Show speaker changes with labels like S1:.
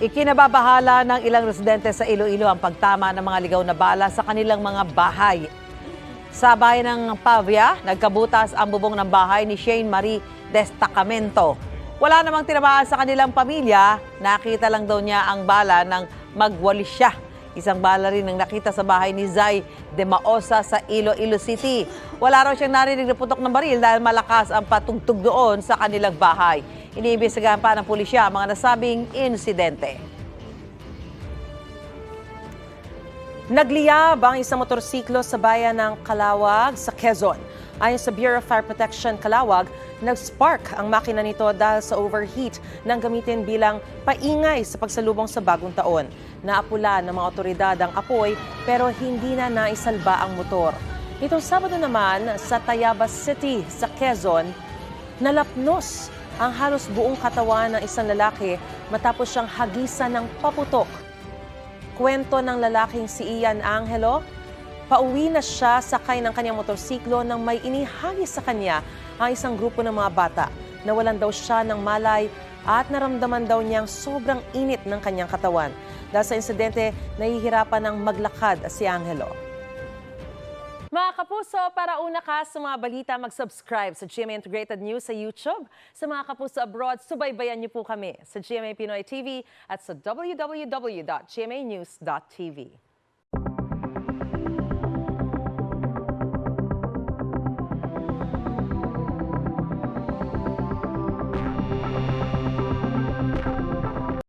S1: Ikinababahala ng ilang residente sa Iloilo ang pagtama ng mga ligaw na bala sa kanilang mga bahay. Sa bayan ng Pavia, nagkabutas ang bubong ng bahay ni Shane Marie Destacamento. Wala namang tinamaan sa kanilang pamilya, nakita lang daw niya ang bala nang magwalis siya. Isang bala rin ang nakita sa bahay ni Zay de Maosa sa Iloilo City. Wala raw siyang narinig na putok ng baril dahil malakas ang patugtog doon sa kanilang bahay. Iniimbestigahan pa ng pulisya ang mga nasabing insidente.
S2: Nagliyab ang isang motorsiklo sa bayan ng Calawag sa Quezon. Ayon sa Bureau of Fire Protection Calawag, nag-spark ang makina nito dahil sa overheat ng gamitin bilang paingay sa pagsalubong sa bagong taon. Naapula ng mga otoridad ang apoy pero hindi na naisalba ang motor. Itong Sabado naman sa Tayabas City sa Quezon, nalapnos ang halos buong katawan ng isang lalaki matapos siyang hagisan ng paputok. Kwento ng lalaking si Ian Angelo, pauwi na siya sakay ng kanyang motorsiklo nang may inihagis sa kanya ang isang grupo ng mga bata. Nawalan daw siya ng malay at naramdaman daw niyang sobrang init ng kanyang katawan. Dahil sa insidente, nahihirapan ng maglakad si Angelo. Mga kapuso, para una ka sa mga balita, mag-subscribe sa GMA Integrated News sa YouTube. Sa mga kapuso abroad, subaybayan niyo po kami sa GMA Pinoy TV at sa www.gmanews.tv.